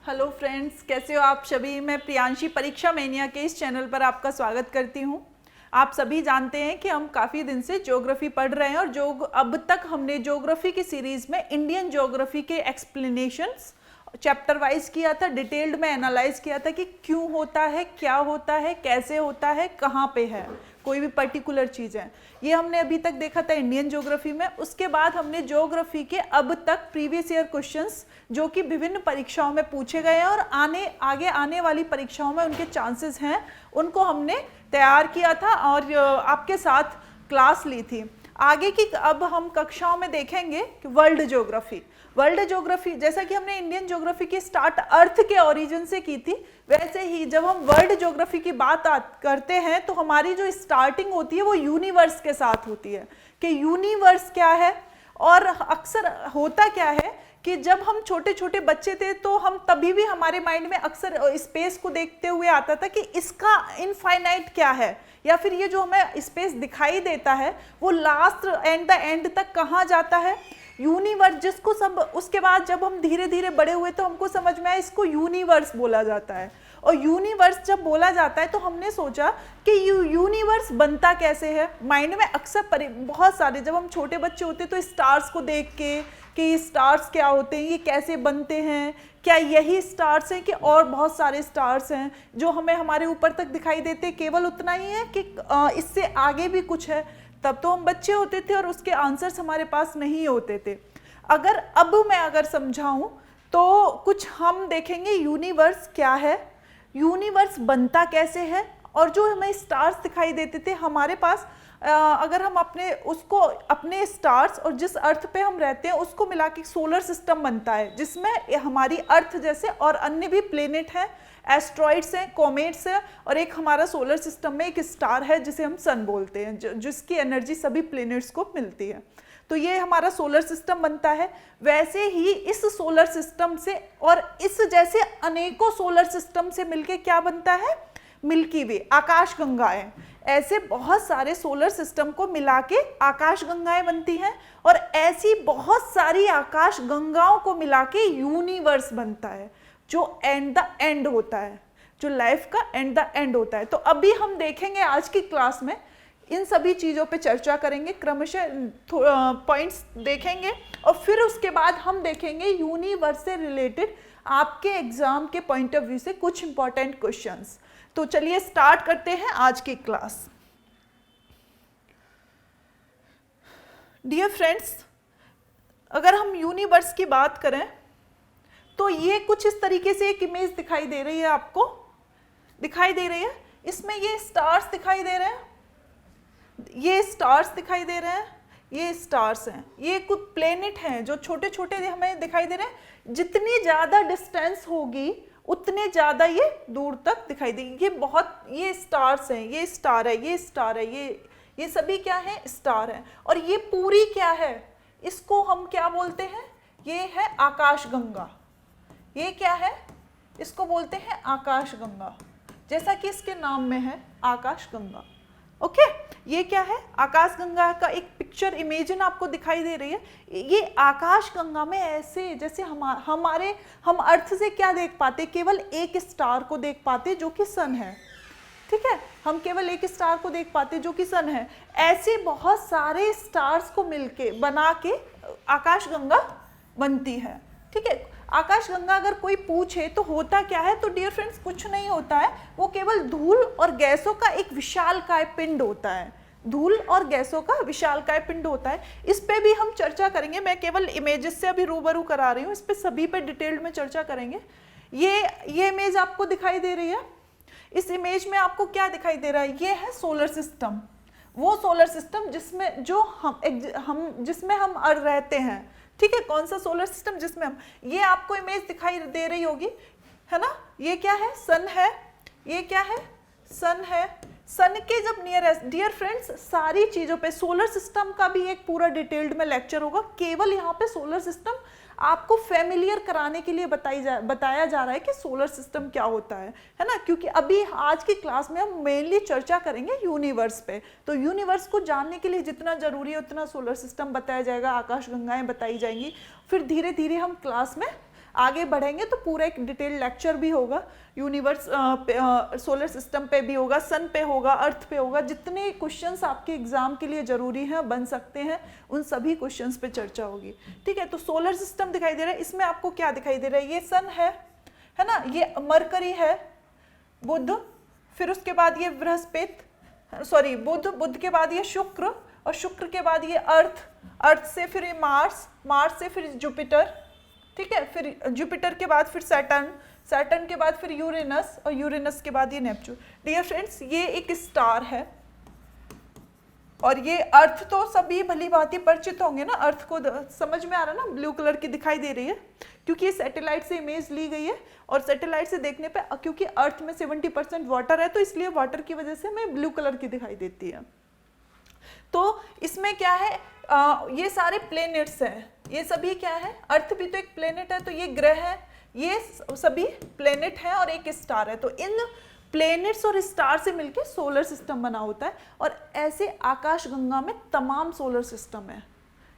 Hello friends, कैसे हो आप सभी। मैं प्रियांशी परीक्षा मैनिया के इस चैनल पर आपका स्वागत करती हूं। आप सभी जानते हैं कि हम काफ़ी दिन से ज्योग्राफी पढ़ रहे हैं और जो अब तक हमने ज्योग्राफी की सीरीज़ में इंडियन ज्योग्राफी के एक्सप्लेनेशंस चैप्टर वाइज किया था, डिटेल्ड में एनालाइज किया था कि क्यों होता है, क्या होता है, कैसे होता है, कहाँ पे है कोई भी पर्टिकुलर चीज़ है। ये हमने अभी तक देखा था इंडियन ज्योग्राफी में। उसके बाद हमने ज्योग्राफी के अब तक प्रीवियस ईयर क्वेश्चंस जो कि विभिन्न परीक्षाओं में पूछे गए हैं और आगे आने वाली परीक्षाओं में उनके चांसेस हैं, उनको हमने तैयार किया था और आपके साथ क्लास ली थी। आगे की अब हम कक्षाओं में देखेंगे कि वर्ल्ड ज्योग्राफी जैसा कि हमने इंडियन ज्योग्राफी की स्टार्ट अर्थ के ओरिजिन से की थी, वैसे ही जब हम वर्ल्ड ज्योग्राफी की बात करते हैं तो हमारी जो स्टार्टिंग होती है वो यूनिवर्स के साथ होती है कि यूनिवर्स क्या है। और अक्सर होता क्या है कि जब हम छोटे छोटे बच्चे थे तो हम तभी भी हमारे माइंड में अक्सर स्पेस को देखते हुए आता था कि इसका इनफाइनाइट क्या है, या फिर ये जो हमें स्पेस दिखाई देता है वो लास्ट एंड द एंड तक कहाँ जाता है, यूनिवर्स जिसको सब। उसके बाद जब हम धीरे धीरे बड़े हुए तो हमको समझ में आया इसको यूनिवर्स बोला जाता है। और यूनिवर्स जब बोला जाता है तो हमने सोचा कि यूनिवर्स बनता कैसे है। माइंड में अक्सर बहुत सारे, जब हम छोटे बच्चे होते तो स्टार्स को देख के कि स्टार्स क्या होते हैं, ये कैसे बनते हैं, क्या यही स्टार्स हैं कि और बहुत सारे स्टार्स हैं जो हमें हमारे ऊपर तक दिखाई देते, केवल उतना ही है कि इससे आगे भी कुछ है। तब तो हम बच्चे होते थे और उसके आंसर्स हमारे पास नहीं होते थे। अगर समझाऊं तो कुछ हम देखेंगे यूनिवर्स क्या है, यूनिवर्स बनता कैसे है, और जो हमें स्टार्स दिखाई देते थे हमारे पास, अगर हम अपने स्टार्स और जिस अर्थ पे हम रहते हैं उसको मिला के सोलर सिस्टम बनता है, जिसमें हमारी अर्थ जैसे और अन्य भी प्लेनेट हैं, एस्ट्रॉइड्स हैं, कॉमेट्स हैं, और एक हमारा सोलर सिस्टम में एक स्टार है जिसे हम सन बोलते हैं, जिसकी एनर्जी सभी प्लेनेट्स को मिलती है। तो ये हमारा सोलर सिस्टम बनता है। वैसे ही इस सोलर सिस्टम से और इस जैसे अनेकों सोलर सिस्टम से मिलके क्या बनता है, मिल्की वे, आकाशगंगाएं। ऐसे बहुत सारे सोलर सिस्टम को मिला के आकाशगंगाएं बनती हैं और ऐसी बहुत सारी आकाशगंगाओं को मिला के यूनिवर्स बनता है जो एंड द एंड होता है, जो लाइफ का एंड द एंड होता है। तो अभी हम देखेंगे आज की क्लास में इन सभी चीज़ों पे चर्चा करेंगे, क्रमशः पॉइंट्स देखेंगे और फिर उसके बाद हम देखेंगे यूनिवर्स से रिलेटेड आपके एग्जाम के पॉइंट ऑफ व्यू से कुछ इंपॉर्टेंट क्वेश्चंस। तो चलिए स्टार्ट करते हैं आज की क्लास। डियर फ्रेंड्स, अगर हम यूनिवर्स की बात करें तो ये कुछ इस तरीके से एक इमेज दिखाई दे रही है, आपको दिखाई दे रही है। इसमें ये स्टार्स दिखाई दे रहे हैं, ये स्टार्स दिखाई दे रहे हैं, ये स्टार्स हैं, ये कुछ प्लेनेट हैं जो छोटे छोटे हमें दिखाई दे रहे हैं। जितनी ज़्यादा डिस्टेंस होगी उतने ज़्यादा ये दूर तक दिखाई देगी। ये स्टार्स हैं, ये स्टार है, ये स्टार है, ये सभी क्या है, स्टार हैं। और ये पूरी क्या है, इसको हम क्या बोलते हैं, ये है आकाशगंगा। ये क्या है, इसको बोलते हैं आकाशगंगा, जैसा कि इसके नाम में है आकाशगंगा। ओके, ये क्या है, आकाशगंगा का एक पिक्चर इमेजिन आपको दिखाई दे रही है। ये आकाशगंगा में ऐसे जैसे हम अर्थ से क्या देख पाते, केवल एक स्टार को देख पाते जो कि सन है। ठीक है, हम केवल एक स्टार को देख पाते जो कि सन है। ऐसे बहुत सारे स्टार्स को मिलके बना के आकाशगंगा बनती है। ठीक है, आकाशगंगा अगर कोई पूछे तो होता क्या है, तो डियर फ्रेंड्स कुछ नहीं होता है, वो केवल धूल और गैसों का एक विशालकाय पिंड होता है। धूल और गैसों का विशालकाय पिंड होता है। इस पे भी हम चर्चा करेंगे, मैं केवल इमेजेस से अभी रूबरू करा रही हूँ, इस पे सभी पे डिटेल्ड में चर्चा करेंगे। ये इमेज आपको दिखाई दे रही है। इस इमेज में आपको क्या दिखाई दे रहा है, ये है सोलर सिस्टम, वो सोलर सिस्टम जिसमें जिसमें हम रहते हैं। ठीक है, कौन सा सोलर सिस्टम जिसमें हम, ये आपको इमेज दिखाई दे रही होगी, है ना। ये क्या है, सन है, ये क्या है, सन है। सन के जब नियरेस्ट, डियर फ्रेंड्स सारी चीजों पे सोलर सिस्टम का भी एक पूरा डिटेल्ड में लेक्चर होगा। केवल यहाँ पे सोलर सिस्टम आपको फेमिलियर कराने के लिए बताया जा रहा है कि सोलर सिस्टम क्या होता है ना, क्योंकि अभी आज की क्लास में हम मेनली चर्चा करेंगे यूनिवर्स पे। तो यूनिवर्स को जानने के लिए जितना जरूरी है उतना सोलर सिस्टम बताया जाएगा, आकाशगंगाएं बताई जाएंगी। फिर धीरे धीरे हम क्लास में आगे बढ़ेंगे तो पूरा एक डिटेल लेक्चर भी होगा, यूनिवर्स सोलर सिस्टम पे भी होगा, सन पे होगा, अर्थ पे होगा। जितने क्वेश्चंस आपके एग्जाम के लिए जरूरी हैं, बन सकते हैं, उन सभी क्वेश्चंस पे चर्चा होगी। ठीक है, तो सोलर सिस्टम दिखाई दे रहा है, इसमें आपको क्या दिखाई दे रहा है, ये सन है ना, ये मरकरी है, बुध, फिर उसके बाद ये बृहस्पति, सॉरी बुध के बाद ये शुक्र, और शुक्र के बाद ये अर्थ से फिर ये मार्स से फिर जुपिटर, ठीक है, फिर जुपिटर के बाद फिर सैटर्न के बाद फिर यूरेनस, और यूरेनस के बाद ये नेपच्यून। डियर फ्रेंड्स, ये एक स्टार है, और ये अर्थ तो सभी भली भांति परिचित होंगे ना, अर्थ को समझ में आ रहा है ना, ब्लू कलर की दिखाई दे रही है क्योंकि ये सैटेलाइट से इमेज ली गई है, और सैटेलाइट से देखने पे क्योंकि अर्थ में 70% वाटर है, तो इसलिए वाटर की वजह से हमें ब्लू कलर की दिखाई देती है। तो इसमें क्या है, ये सारे प्लेनेट्स हैं, ये सभी क्या है, अर्थ भी तो एक प्लेनेट है, तो ये ग्रह है, ये सभी प्लेनेट हैं और एक स्टार है। तो इन प्लेनेट्स और स्टार से मिलकर सोलर सिस्टम बना होता है, और ऐसे आकाशगंगा में तमाम सोलर सिस्टम है।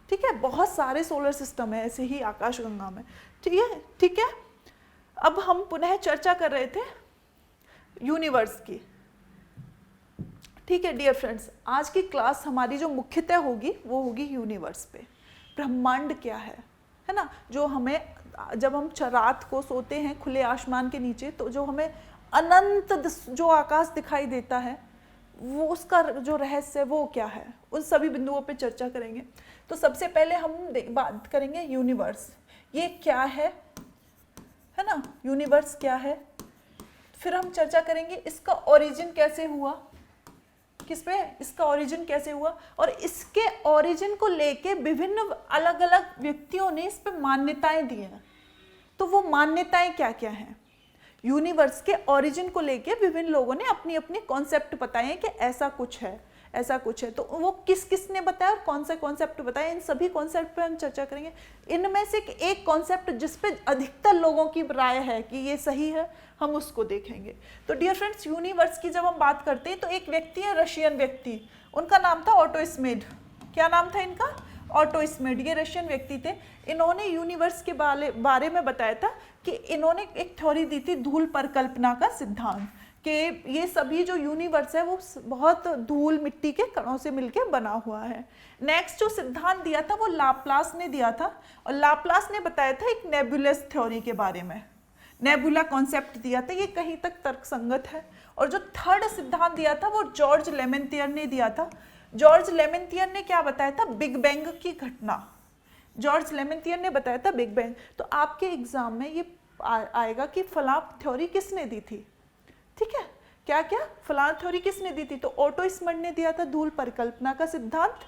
ठीक है, बहुत सारे सोलर सिस्टम है ऐसे ही आकाशगंगा में। ठीक है, अब हम पुनः चर्चा कर रहे थे यूनिवर्स की। ठीक है डियर फ्रेंड्स, आज की क्लास हमारी जो मुख्यतः होगी वो होगी यूनिवर्स पे, ब्रह्मांड क्या है ना, जो हमें जब हम रात को सोते हैं खुले आसमान के नीचे, तो जो हमें अनंत जो आकाश दिखाई देता है, वो उसका जो रहस्य है वो क्या है, उन सभी बिंदुओं पे चर्चा करेंगे। तो सबसे पहले हम बात करेंगे यूनिवर्स, ये क्या है ना, यूनिवर्स क्या है। फिर हम चर्चा करेंगे इसका ओरिजिन कैसे हुआ, किस पे इसका ओरिजिन कैसे हुआ, और इसके ओरिजिन को लेके विभिन्न अलग अलग व्यक्तियों ने इस पे मान्यताएं दी हैं। तो वो मान्यताएं क्या क्या हैं, यूनिवर्स के ओरिजिन को लेके विभिन्न लोगों ने अपनी अपनी कॉन्सेप्ट बताए हैं कि ऐसा कुछ है, ऐसा कुछ है। तो वो किस किस ने बताया और कौन सा कॉन्सेप्ट बताया, इन सभी कॉन्सेप्ट पे हम चर्चा करेंगे। इनमें से एक कॉन्सेप्ट जिस पे अधिकतर लोगों की राय है कि ये सही है, हम उसको देखेंगे। तो डियर फ्रेंड्स, यूनिवर्स की जब हम बात करते हैं तो एक व्यक्ति है, रशियन व्यक्ति, उनका नाम था ऑटो स्मिड। क्या नाम था इनका, ऑटो स्मिड। ये रशियन व्यक्ति थे। इन्होंने यूनिवर्स के बारे में बताया था कि इन्होंने एक थ्योरी दी थी धूल परिकल्पना का सिद्धांत, कि ये सभी जो यूनिवर्स है वो बहुत धूल मिट्टी के कणों से मिलकर बना हुआ है। नेक्स्ट जो सिद्धांत दिया था वो लाप्लास ने दिया था, और लाप्लास ने बताया था एक नेबुलस थ्योरी के बारे में, नेबुला कॉन्सेप्ट दिया था, ये कहीं तक तर्कसंगत है। और जो थर्ड सिद्धांत दिया था वो जॉर्ज लेमेंटियर ने दिया था। जॉर्ज लेमेंटियर ने क्या बताया था, बिग बैंग की घटना। जॉर्ज लेमेंटियर ने बताया था बिग बैंग। तो आपके एग्जाम में ये आएगा कि फलां थ्योरी किसने दी थी, ठीक है, क्या क्या फलां थ्योरी किसने दी थी। तो ऑटो स्मिड ने दिया था धूल परिकल्पना का सिद्धांत,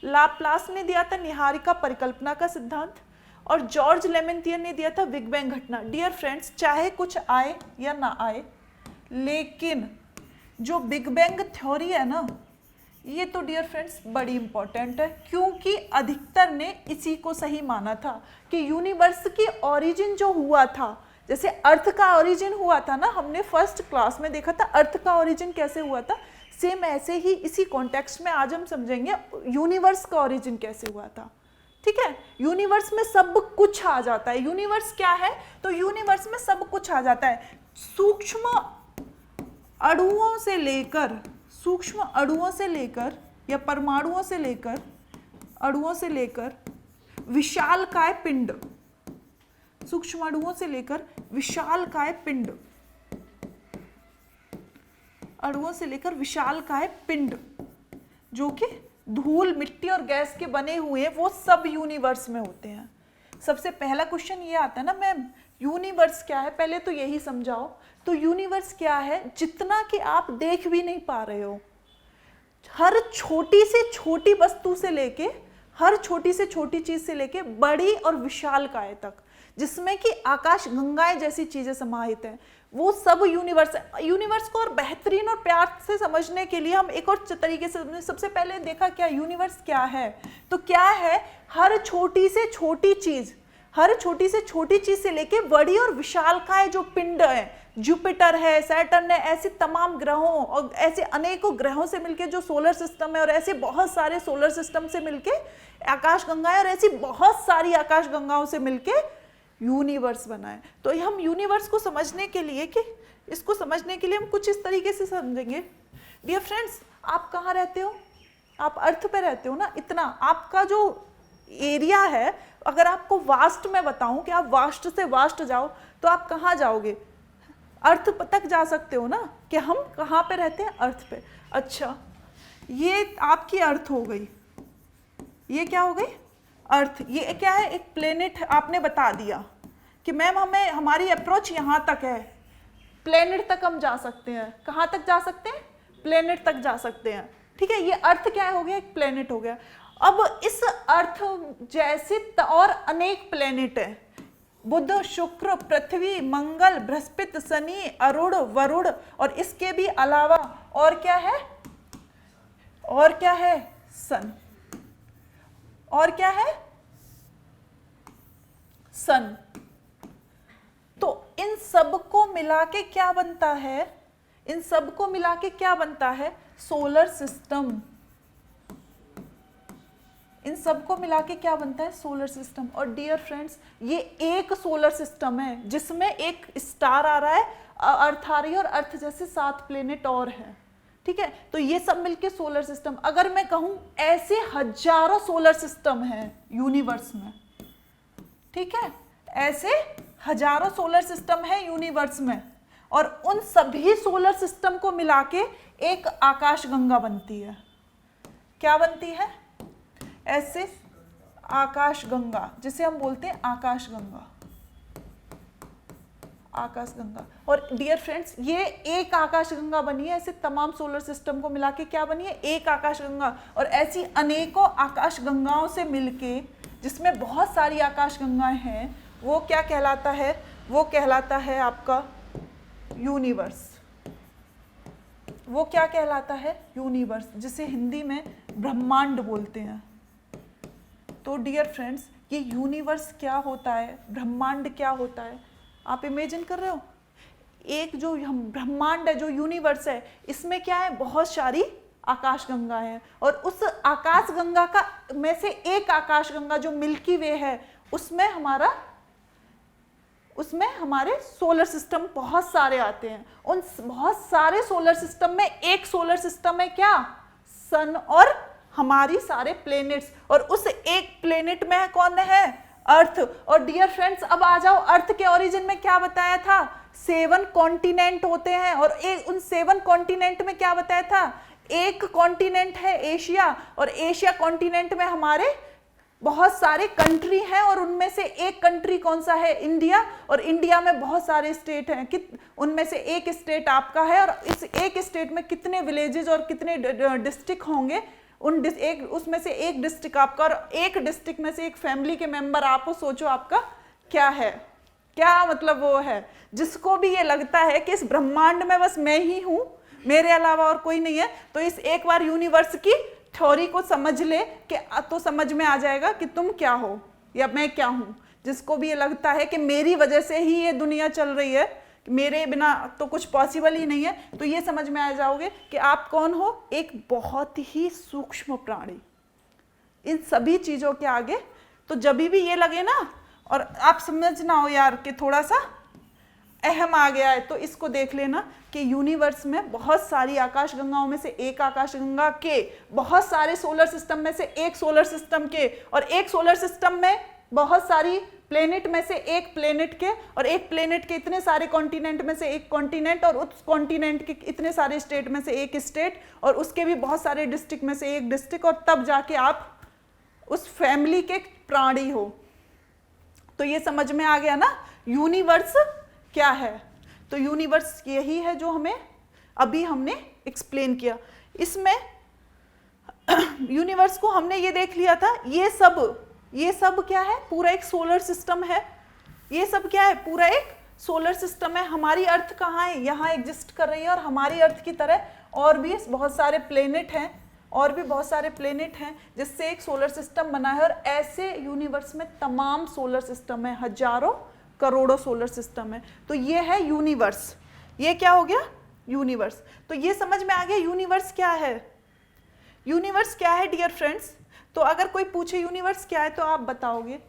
लाप्लास ने दिया था निहारिका परिकल्पना का सिद्धांत, और जॉर्ज लेमेंटियर ने दिया था बिग बैंग घटना। डियर फ्रेंड्स, चाहे कुछ आए या ना आए, लेकिन जो बिग बैंग थ्योरी है ना, ये तो डियर फ्रेंड्स बड़ी इंपॉर्टेंट है, क्योंकि अधिकतर ने इसी को सही माना था कि यूनिवर्स की ओरिजिन जो हुआ था, जैसे अर्थ का ओरिजिन हुआ था ना, हमने फर्स्ट क्लास में देखा था अर्थ का ओरिजिन कैसे हुआ था, सेम ऐसे ही इसी कॉन्टेक्स्ट में आज हम समझेंगे यूनिवर्स का ओरिजिन कैसे हुआ था। ठीक है, यूनिवर्स में सब कुछ आ जाता है। यूनिवर्स क्या है, तो यूनिवर्स में सब कुछ आ जाता है, सूक्ष्म अणुओं से लेकर या परमाणुओं से लेकर, अणुओं से लेकर विशालकाय पिंड, सूक्ष्म अणुओं से लेकर विशालकाय पिंड, अणुओं से लेकर विशालकाय पिंड, जो कि धूल मिट्टी और गैस के बने हुए हैं, वो सब यूनिवर्स में होते हैं। सबसे पहला क्वेश्चन ये आता है ना मैम, यूनिवर्स क्या है, पहले तो यही समझाओ। तो यूनिवर्स क्या है, जितना कि आप देख भी नहीं पा रहे हो, हर छोटी से छोटी वस्तु से लेके, हर छोटी से छोटी चीज से लेके बड़ी और विशालकाय तक, जिसमें कि आकाश गंगाएं जैसी चीजें समाहित हैं, वो सब यूनिवर्स है। यूनिवर्स को और बेहतरीन और प्यार से समझने के लिए हम एक और तरीके से सबसे पहले देखा क्या यूनिवर्स क्या है, तो क्या है, हर छोटी से छोटी चीज, हर छोटी से छोटी चीज से लेके बड़ी और विशालकाय जो पिंड है, जुपिटर है, सैटर्न है, ऐसे तमाम ग्रहों और ऐसे अनेकों ग्रहों से मिलके जो सोलर सिस्टम है, और ऐसे बहुत सारे सोलर सिस्टम से मिलके आकाशगंगाएं, और ऐसी बहुत सारी आकाशगंगाओं से मिलके यूनिवर्स बना है। तो हम यूनिवर्स को समझने के लिए हम कुछ इस तरीके से समझेंगे। डियर फ्रेंड्स, आप कहाँ रहते हो? आप अर्थ पे रहते हो ना। इतना आपका जो एरिया है, अगर आपको वास्ट में बताऊं कि आप वास्ट से वास्ट जाओ तो आप कहाँ जाओगे? अर्थ तक जा सकते हो ना, कि हम कहाँ पे रहते हैं? अर्थ पे। अच्छा, ये आपकी अर्थ हो गई, ये क्या हो गई? अर्थ। ये क्या है? एक प्लेनेट। आपने बता दिया कि मैम हमारी अप्रोच यहाँ तक है, प्लेनेट तक हम जा सकते हैं। कहाँ तक जा सकते हैं? प्लेनेट तक जा सकते हैं। ठीक है, ये अर्थ क्या हो गया? एक प्लेनेट हो गया। अब इस अर्थ जैसे और अनेक प्लेनेट है, बुध, शुक्र, पृथ्वी, मंगल, बृहस्पति, शनि, अरुण, वरुण, और इसके भी अलावा और क्या है? और क्या है? सन। और क्या है? सन। तो इन सब को मिला के क्या बनता है? इन सब को मिला के क्या बनता है? Solar system. इन सब को मिला के क्या बनता है? Solar system. और डियर फ्रेंड्स, ये एक सोलर सिस्टम है जिसमें एक स्टार आ रहा है, अर्थ आ रही है, और अर्थ जैसे 7 प्लेनेट और हैं। ठीक है, तो ये सब मिलके सोलर सिस्टम। अगर मैं कहूं ऐसे हजारों सोलर सिस्टम हैं यूनिवर्स में। ठीक है, ऐसे हजारों सोलर सिस्टम है यूनिवर्स में, और उन सभी सोलर सिस्टम को मिला के एक आकाशगंगा बनती है। क्या बनती है? ऐसे आकाशगंगा, जिसे हम बोलते हैं आकाशगंगा। आकाशगंगा। और डियर फ्रेंड्स, ये एक आकाशगंगा बनी है, ऐसे तमाम सोलर सिस्टम को मिला के क्या बनी है? एक आकाशगंगा। और ऐसी अनेकों आकाशगंगाओं से मिलके, जिसमें बहुत सारी आकाशगंगाएं हैं, वो क्या कहलाता है? वो कहलाता है आपका यूनिवर्स। वो क्या कहलाता है? यूनिवर्स, जिसे हिंदी में ब्रह्मांड बोलते हैं। तो डियर फ्रेंड्स, ये यूनिवर्स क्या होता है, ब्रह्मांड क्या होता है, आप इमेजिन कर रहे हो? एक जो हम ब्रह्मांड है, जो यूनिवर्स है, इसमें क्या है? बहुत सारी आकाशगंगा है, और उस आकाशगंगा का में से एक आकाशगंगा जो मिल्की वे है, उसमें हमारे सोलर सिस्टम बहुत सारे आते हैं। उन बहुत सारे सोलर सिस्टम में एक सोलर सिस्टम है क्या? सन और हमारी सारे प्लेनेट्स, और उस एक प्लेनेट में कौन है? अर्थ। और डियर फ्रेंड्स, अब आ जाओ, अर्थ के ओरिजिन में क्या बताया था? 7 कॉन्टिनेंट होते हैं, और उन 7 कॉन्टिनेंट में क्या बताया था? एक कॉन्टिनेंट है एशिया, और एशिया कॉन्टिनेंट में हमारे बहुत सारे कंट्री हैं, और उनमें से एक कंट्री कौन सा है? इंडिया। और इंडिया में बहुत सारे स्टेट हैं, उनमें से एक स्टेट आपका है, और इस एक स्टेट में कितने विलेजेस और कितने डिस्ट्रिक्ट होंगे? उसमें से एक डिस्ट्रिक्ट आपका, और एक डिस्ट्रिक्ट में से एक फैमिली के मेंबर आपको। सोचो आपका क्या है? क्या मतलब वो है जिसको भी ये लगता है कि इस ब्रह्मांड में बस मैं ही हूं, मेरे अलावा और कोई नहीं है, तो इस एक बार यूनिवर्स की थ्योरी को समझ ले कि तो समझ में आ जाएगा कि तुम क्या हो या मैं क्या हूं। जिसको भी ये लगता है कि मेरी वजह से ही ये दुनिया चल रही है, मेरे बिना तो कुछ पॉसिबल ही नहीं है, तो ये समझ में आ जाओगे कि आप कौन हो? एक बहुत ही सूक्ष्म प्राणी इन सभी चीजों के आगे। तो जब भी ये लगे ना, और आप समझना हो यार कि थोड़ा सा अहम आ गया है, तो इसको देख लेना कि यूनिवर्स में बहुत सारी आकाशगंगाओं में से एक आकाशगंगा के, बहुत सारे सोलर सिस्टम में से एक सोलर सिस्टम के, और एक सोलर सिस्टम में बहुत सारी प्लेनेट में से एक प्लेनेट के, और एक प्लेनेट के इतने सारे कॉन्टिनेंट में से एक कॉन्टिनेंट, और उस कॉन्टिनेंट के इतने सारे स्टेट में से एक स्टेट, और उसके भी बहुत सारे डिस्ट्रिक्ट में से एक डिस्ट्रिक्ट, और तब जाके आप उस फैमिली के प्राणी हो। तो ये समझ में आ गया ना यूनिवर्स क्या है? तो यूनिवर्स यही है जो अभी हमने एक्सप्लेन किया। इसमें यूनिवर्स को हमने ये देख लिया था, ये सब क्या है? पूरा एक सोलर सिस्टम है। ये सब क्या है? पूरा एक सोलर सिस्टम है। हमारी अर्थ कहाँ है? यहाँ एग्जिस्ट कर रही है, और हमारी अर्थ की तरह और भी बहुत सारे प्लेनेट हैं, जिससे एक सोलर सिस्टम बना है। और ऐसे यूनिवर्स में तमाम सोलर सिस्टम है, हजारों करोड़ों सोलर सिस्टम है। तो ये है यूनिवर्स। ये क्या हो गया? यूनिवर्स। तो ये समझ में आ गया यूनिवर्स क्या है? यूनिवर्स क्या है डियर फ्रेंड्स? तो अगर कोई पूछे यूनिवर्स क्या है तो आप बताओगे?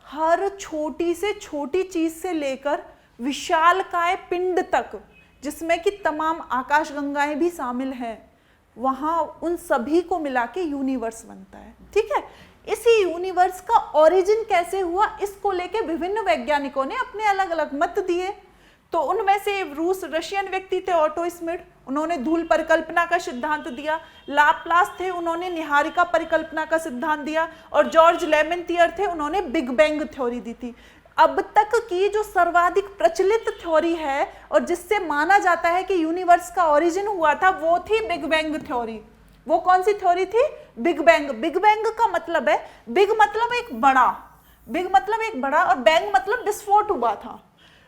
हर छोटी से छोटी चीज से लेकर विशालकाय पिंड तक, जिसमें कि तमाम आकाशगंगाएं भी शामिल हैं, वहां उन सभी को मिला के यूनिवर्स बनता है। ठीक है, इसी यूनिवर्स का ओरिजिन कैसे हुआ, इसको लेके विभिन्न वैज्ञानिकों ने अपने अलग अलग मत दिए। तो उनमें से रशियन व्यक्ति थे ऑटो स्मिड, उन्होंने धूल परिकल्पना का सिद्धांत दिया। लाप्लास थे, उन्होंने निहारिका परिकल्पना का सिद्धांत दिया। और जॉर्ज लेमेंटियर थे, उन्होंने बिग बैंग थ्योरी दी थी। अब तक की जो सर्वाधिक प्रचलित थ्योरी है और जिससे माना जाता है कि यूनिवर्स का ओरिजिन हुआ था, वो थी बिग बैंग थ्योरी। वो कौन सी थ्योरी थी? Big bang. बिग बैंग का मतलब है, बिग मतलब एक बड़ा, बिग मतलब एक बड़ा, और बैंग मतलब विस्फोट हुआ था।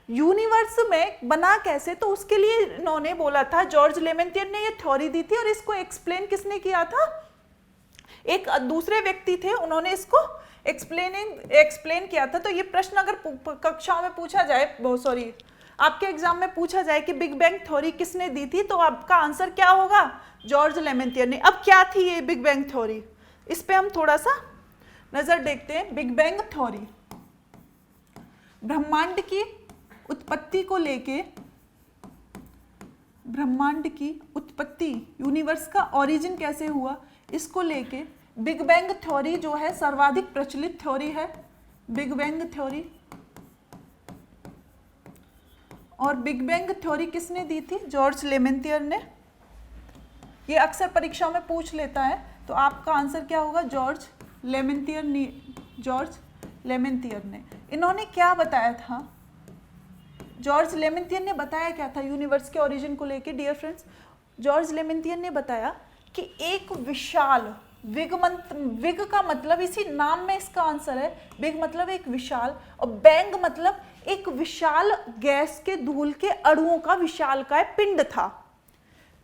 यूनिवर्स में बना कैसे, तो उसके लिए इन्होंने बोला था, जॉर्ज लेमेंटियर ने ये थ्योरी दी थी। और इसको एक्सप्लेन किसने किया था? एक दूसरे व्यक्ति थे, उन्होंने इसको एक्सप्लेन किया था। तो ये प्रश्न अगर कक्षाओं में पूछा जाए, सॉरी आपके एग्जाम में पूछा जाए कि बिग बैंग थ्योरी किसने दी थी, तो आपका आंसर क्या होगा? जॉर्ज लेमेंटियर ने। अब क्या थी ये बिग बैंग थ्योरी, इस पे हम थोड़ा सा नजर देखते हैं। बिग बैंग थ्योरी ब्रह्मांड की उत्पत्ति को लेके, ब्रह्मांड की उत्पत्ति, यूनिवर्स का ओरिजिन कैसे हुआ, इसको लेके बिग बैंग थ्योरी जो है सर्वाधिक प्रचलित थ्योरी है, बिग बैंग थ्योरी। और बिग बैंग थ्योरी किसने दी थी? जॉर्ज लेमेंटियर ने। ये अक्सर परीक्षाओं में पूछ लेता है, तो आपका आंसर क्या होगा? जॉर्ज लेमेंटियर ने। इन्होंने क्या बताया था? जॉर्ज लेमेंटियर ने बताया क्या था यूनिवर्स के ओरिजिन को लेके? डियर फ्रेंड्स, जॉर्ज लेमेंटियर ने बताया कि एक विशाल, विग का मतलब इसी नाम में इसका आंसर है, बिग मतलब एक विशाल, और बैंग मतलब एक विशाल गैस के धूल के अणुओं का विशालकाय पिंड था।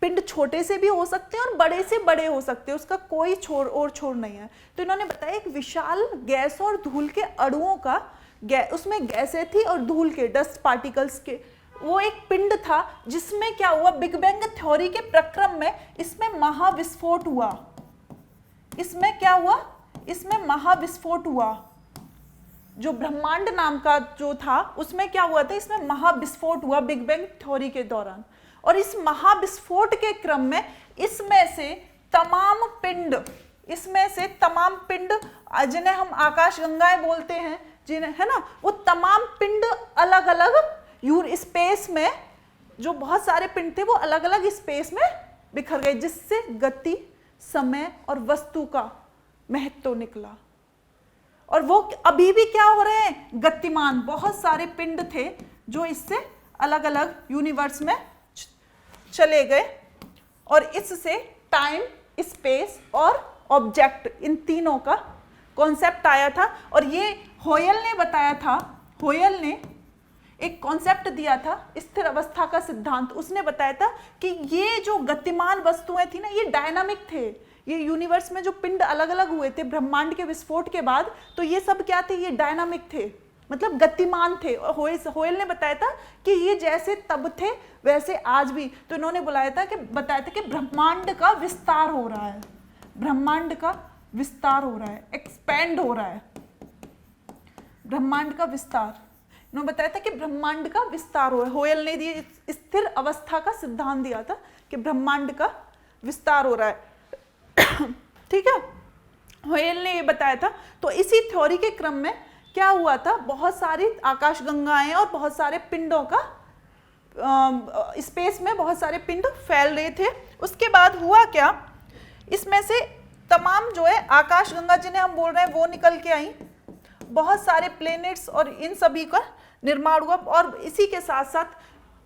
पिंड छोटे से भी हो सकते हैं और बड़े से बड़े हो सकते हैं, उसका कोई छोर नहीं है। तो इन्होंने बताया एक विशाल गैस और धूल के अणुओं का, उसमें गैसें थी और धूल के, डस्ट पार्टिकल्स के, वो एक पिंड था जिसमें क्या हुआ? बिग बैंग थ्योरी के प्रक्रम में इसमें महाविस्फोट हुआ। इसमें क्या हुआ? इसमें महाविस्फोट हुआ। जो ब्रह्मांड नाम का जो था उसमें क्या हुआ था? इसमें महाविस्फोट हुआ बिग बैंग थ्योरी के दौरान। और इस महाविस्फोट के क्रम में इसमें से तमाम पिंड जिन्हें हम आकाशगंगाएं बोलते हैं, जिन्हें, है ना, वो तमाम पिंड अलग अलग स्पेस में, जो बहुत सारे पिंड थे वो अलग अलग स्पेस में बिखर गए, जिससे गति, समय और वस्तु का महत्व निकला। और वो अभी भी क्या हो रहे हैं? गतिमान। बहुत सारे पिंड थे जो इससे अलग अलग यूनिवर्स में चले गए, और इससे टाइम, स्पेस और ऑब्जेक्ट, इन तीनों का कॉन्सेप्ट आया था। और ये होयल ने बताया था, होयल ने एक कॉन्सेप्ट दिया था स्थिर अवस्था का सिद्धांत। उसने बताया था कि ये जो गतिमान वस्तुएं थी ना, ये डायनामिक थे। ये यूनिवर्स में जो पिंड अलग अलग हुए थे ब्रह्मांड के विस्फोट के बाद, तो ये सब क्या थे? ये डायनामिक थे, मतलब गतिमान थे। होयल ने बताया था कि ये जैसे तब थे वैसे आज भी। तो इन्होंने बताया था कि ब्रह्मांड का विस्तार हो रहा है, ब्रह्मांड का विस्तार हो रहा है, एक्सपेंड हो रहा है, ब्रह्मांड का विस्तार। इन्होंने बताया था कि ब्रह्मांड का विस्तार हो रहा है। होयल ने ये स्थिर अवस्था का सिद्धांत दिया था कि ब्रह्मांड का विस्तार हो रहा है। ठीक है, होयल ने ये बताया था। तो इसी थ्योरी के क्रम में क्या हुआ था? बहुत सारी आकाशगंगाएं और बहुत सारे पिंडों का, स्पेस में बहुत सारे पिंड फैल रहे थे। उसके बाद हुआ क्या? इसमें से तमाम जो है आकाशगंगा जिन्हें हम बोल रहे हैं वो निकल के आई, बहुत सारे प्लैनेट्स और इन सभी का निर्माण हुआ। और इसी के साथ साथ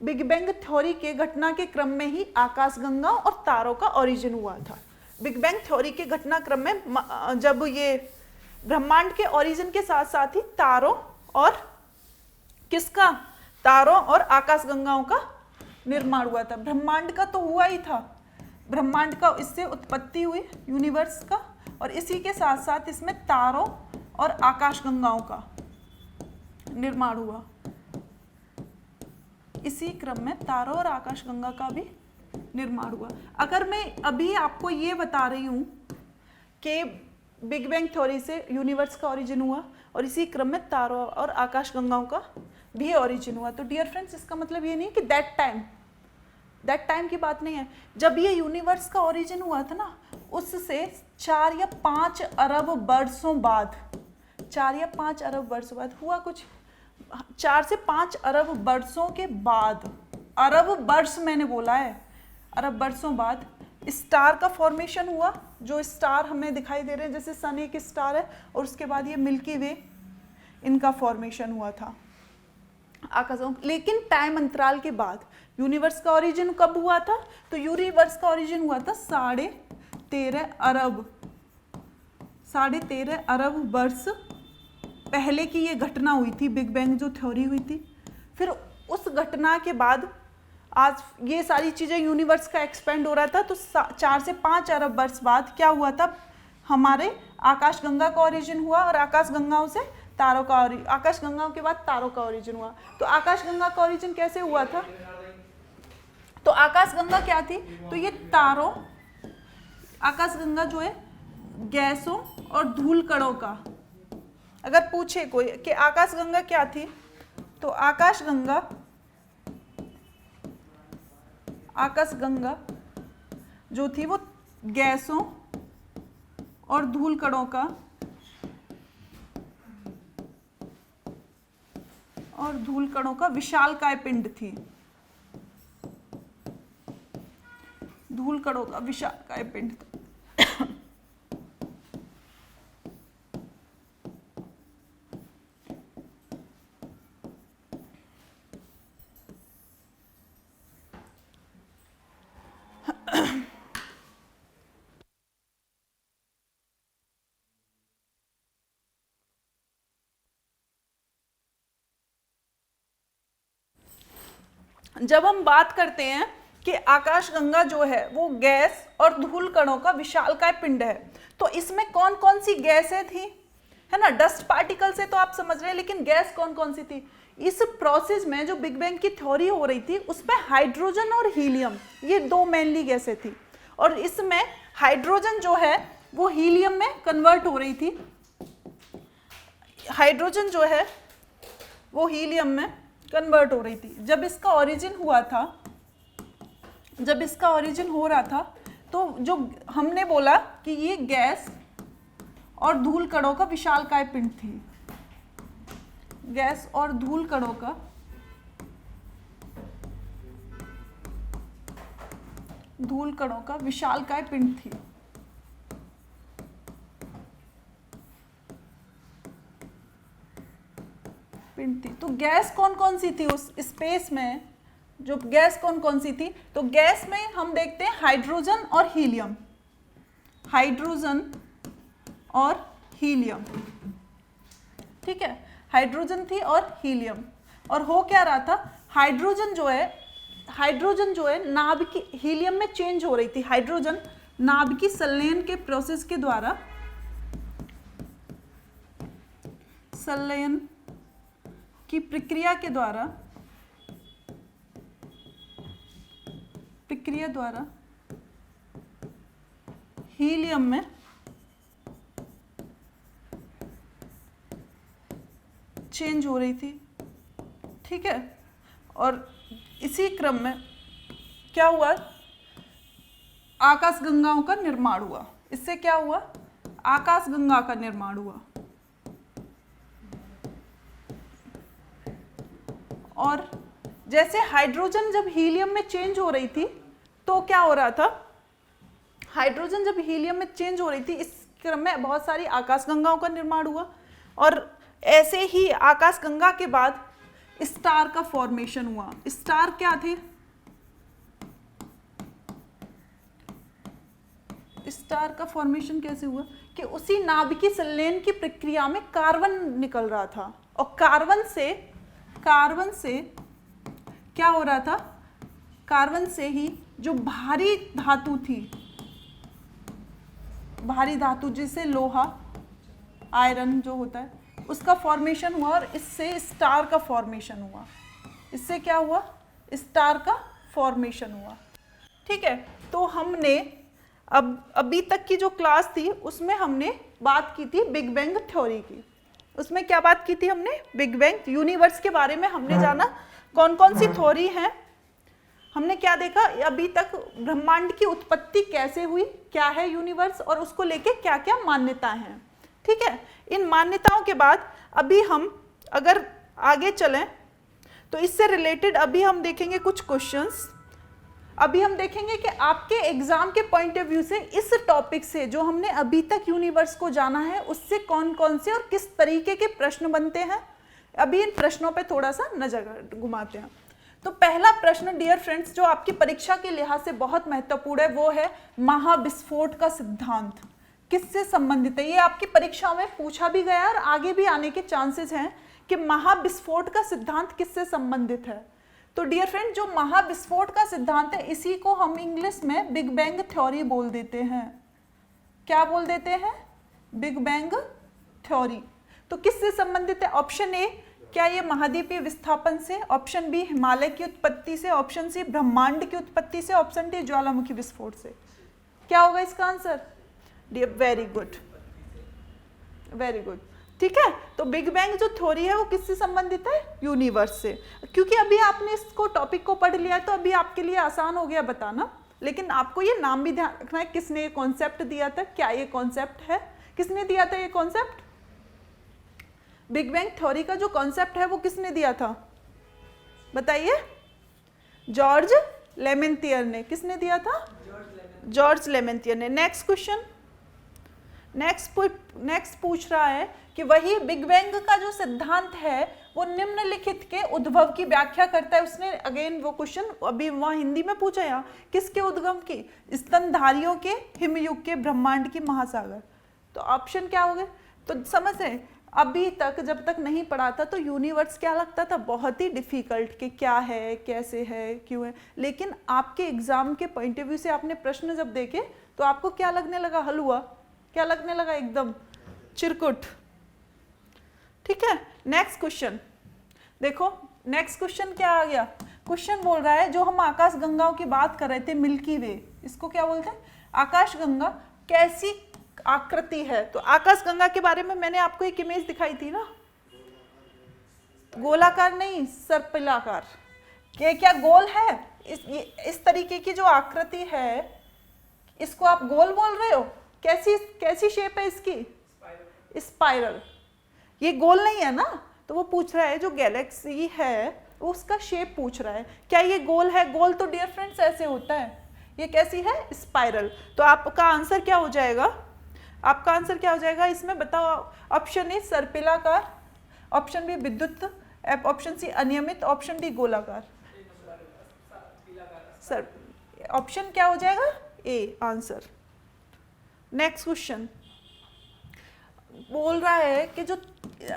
बिग बैंग थ्योरी के घटना के क्रम में ही आकाशगंगा और तारों का ओरिजिन हुआ था। बिग बैंग थ्योरी के घटनाक्रम में जब ये ब्रह्मांड के ओरिजिन के साथ साथ ही तारों और किसका? तारों और आकाशगंगाओं का निर्माण हुआ था। ब्रह्मांड का तो हुआ ही था, ब्रह्मांड का इससे उत्पत्ति हुई यूनिवर्स का, और इसी के साथ साथ इसमें तारों और आकाशगंगाओं का निर्माण हुआ। इसी क्रम में तारों और आकाशगंगा का भी निर्माण हुआ। अगर मैं अभी आपको ये बता रही हूं कि बिग बैंग थ्योरी से यूनिवर्स का ओरिजिन हुआ और इसी क्रम में तारों और आकाशगंगाओं का भी ओरिजिन हुआ। तो डियर फ्रेंड्स, इसका मतलब ये नहीं कि दैट टाइम की बात नहीं है। जब ये यूनिवर्स का ओरिजिन हुआ था ना, उससे 4 या 5 अरब वर्षों बाद, 4 या 5 अरब वर्षों बाद हुआ कुछ, 4 से 5 अरब वर्षों के बाद, अरब वर्ष मैंने बोला है, अरब वर्षों बाद स्टार का फॉर्मेशन हुआ। जो स्टार हमें दिखाई दे रहे हैं, जैसे सन एक स्टार है, और उसके बाद ये मिल्की वे, इनका फॉर्मेशन हुआ था आकाशों। लेकिन टाइम अंतराल के बाद यूनिवर्स का ओरिजिन कब हुआ था? तो यूनिवर्स का ओरिजिन हुआ था 13.5 अरब वर्ष पहले की ये घटना हुई थी, बिग बैंग जो थ्योरी हुई थी। फिर उस घटना के बाद आज ये सारी चीज़ें, यूनिवर्स का एक्सपेंड हो रहा था, तो 4 से 5 अरब वर्ष बाद क्या हुआ था, हमारे आकाशगंगा का ओरिजिन हुआ और आकाशगंगाओं से तारों का आकाशगंगाओं के बाद तारों का ओरिजिन हुआ। तो आकाशगंगा का ओरिजिन कैसे हुआ था? तो आकाशगंगा क्या थी? तो ये तारों, आकाशगंगा जो है गैसों और धूल कणों का, अगर पूछे कोई कि आकाशगंगा क्या थी, तो आकाशगंगा जो थी वो गैसों और धूल कणों का विशालकाय पिंड थी। धूल कणों का विशालकाय पिंड था। जब हम बात करते हैं कि आकाशगंगा जो है वो गैस और धूल कणों का विशालकाय पिंड है, तो इसमें कौन कौन सी गैसें थी, है ना? डस्ट पार्टिकल से तो आप समझ रहे हैं, लेकिन गैस कौन कौन सी थी? इस प्रोसेस में जो बिग बैंग की थ्योरी हो रही थी, उसमें हाइड्रोजन और हीलियम, ये 2 मेनली गैसें थी। और इसमें हाइड्रोजन जो है वो हीलियम में कन्वर्ट हो रही थी, हाइड्रोजन जो है वो हीलियम में कन्वर्ट हो रही थी। जब इसका ओरिजिन हो रहा था, तो जो हमने बोला कि ये गैस और धूल कणों का विशालकाय पिंड थी, गैस और धूल कणों का विशालकाय पिंड थी। तो गैस कौन कौन सी थी उस स्पेस में? जो गैस कौन कौन सी थी? तो गैस में हम देखते हैं हाइड्रोजन और हीलियम, ठीक है, हाइड्रोजन थी और हीलियम। और हो क्या रहा था, हाइड्रोजन जो है नाभिकीय, हीलियम में चेंज हो रही थी। हाइड्रोजन नाभिकीय संलयन के प्रोसेस के द्वारा, संलयन की प्रक्रिया द्वारा हीलियम में चेंज हो रही थी, ठीक है। और इसी क्रम में क्या हुआ, आकाशगंगाओं का निर्माण हुआ। इससे क्या हुआ, आकाशगंगा का निर्माण हुआ। और जैसे हाइड्रोजन जब हीलियम में चेंज हो रही थी, तो क्या हो रहा था, हाइड्रोजन जब हीलियम में चेंज हो रही थी, इस क्रम में बहुत सारी आकाशगंगाओं का निर्माण हुआ। और ऐसे ही आकाशगंगा के बाद स्टार का फॉर्मेशन हुआ। स्टार क्या थे, स्टार का फॉर्मेशन कैसे हुआ कि उसी नाभिकीय संलयन की प्रक्रिया में कार्बन निकल रहा था, और कार्बन से क्या हो रहा था, कार्बन से ही जो भारी धातु जिसे लोहा, आयरन जो होता है, उसका फॉर्मेशन हुआ, और इससे स्टार का फॉर्मेशन हुआ। इससे क्या हुआ, स्टार का फॉर्मेशन हुआ, ठीक है। तो हमने अब अभी तक की जो क्लास थी उसमें हमने बात की थी बिग बैंग थ्योरी की। उसमें क्या बात की थी हमने? बिग बैंग यूनिवर्स के बारे में हमने जाना, कौन कौन सी थ्योरी है, हमने क्या देखा अभी तक, ब्रह्मांड की उत्पत्ति कैसे हुई, क्या है यूनिवर्स और उसको लेके क्या क्या मान्यताएं हैं। ठीक है, इन मान्यताओं के बाद अभी हम अगर आगे चलें तो इससे रिलेटेड अभी हम देखेंगे कुछ क्वेश्चंस। अभी हम देखेंगे कि आपके एग्जाम के पॉइंट ऑफ व्यू से इस टॉपिक से जो हमने अभी तक यूनिवर्स को जाना है उससे कौन कौन से और किस तरीके के प्रश्न बनते हैं। अभी इन प्रश्नों पे थोड़ा सा नजर घुमाते हैं। तो पहला प्रश्न डियर फ्रेंड्स जो आपकी परीक्षा के लिहाज से बहुत महत्वपूर्ण है वो है महाविस्फोट का सिद्धांत किससे संबंधित है। ये आपकी परीक्षा में पूछा भी गया और आगे भी आने के चांसेस हैं कि महाविस्फोट का सिद्धांत किससे संबंधित है। तो डियर फ्रेंड जो महाविस्फोट का सिद्धांत है इसी को हम इंग्लिश में बिग बैंग थ्योरी बोल देते हैं। क्या बोल देते हैं? Big bang theory. तो किससे संबंधित है? ऑप्शन ए, क्या ये महाद्वीपीय विस्थापन से, ऑप्शन बी हिमालय की उत्पत्ति से, ऑप्शन सी ब्रह्मांड की उत्पत्ति से, ऑप्शन डी ज्वालामुखी विस्फोट से। क्या होगा इसका answer? Very good, very good. ठीक है, तो बिग बैंग जो थ्योरी है वो किससे संबंधित है? यूनिवर्स से। क्योंकि अभी आपने इसको टॉपिक को पढ़ लिया है तो अभी आपके लिए आसान हो गया बताना, लेकिन आपको ये नाम भी ध्यान रखना है किसने ये कॉन्सेप्ट दिया था, क्या ये कॉन्सेप्ट है, किसने दिया था ये कॉन्सेप्ट? बिग बैंग थ्योरी का जो कॉन्सेप्ट है वो किसने दिया था बताइए? जॉर्ज लेमेंथियर ने। किसने दिया था? जॉर्ज लेमेंथियर ने। नेक्स्ट क्वेश्चन, नेक्स्ट पूछ रहा है कि वही बिग बैंग का जो सिद्धांत है वो निम्नलिखित के उद्भव की व्याख्या करता है। उसने अगेन वो क्वेश्चन अभी वहां हिंदी में पूछा, यहाँ किसके उद्गम की? स्तनधारियों के, हिमयुग के, ब्रह्मांड की, महासागर। तो ऑप्शन क्या हो गए? तो समझ रहे अभी तक जब तक नहीं पढ़ा था तो यूनिवर्स क्या लगता था? बहुत ही डिफिकल्ट कि क्या है, कैसे है, क्यों है। लेकिन आपके एग्जाम के पॉइंट ऑफ व्यू से आपने प्रश्न जब देखे तो आपको क्या लगने लगा? हलवा। क्या लगने लगा? एकदम चिरकुट। ठीक है, नेक्स्ट क्वेश्चन देखो। नेक्स्ट क्वेश्चन क्या आ गया? क्वेश्चन बोल रहा है जो हम आकाश गंगाओं की बात कर रहे थे, मिल्की वे, इसको क्या बोलते हैं? आकाश गंगा कैसी आकृति है? तो आकाश गंगा के बारे में मैंने आपको एक इमेज दिखाई थी ना, गोलाकार नहीं सर्पिलाकार। क्या गोल है? इस तरीके की जो आकृति है इसको आप गोल बोल रहे हो? कैसी शेप है इसकी? स्पाइरल। ये गोल नहीं है ना, तो वो पूछ रहा है जो गैलेक्सी है वो उसका शेप पूछ रहा है। क्या ये गोल है? गोल तो डियर फ्रेंड्स ऐसे होता है। ये कैसी है? स्पाइरल। तो आपका आंसर क्या हो जाएगा? आपका आंसर क्या हो जाएगा इसमें बताओ? ऑप्शन ए सर्पिलाकार, ऑप्शन बी विद्युत, ऑप्शन सी अनियमित, ऑप्शन डी गोलाकार। सर ऑप्शन क्या हो जाएगा? A answer. नेक्स्ट क्वेश्चन बोल रहा है कि जो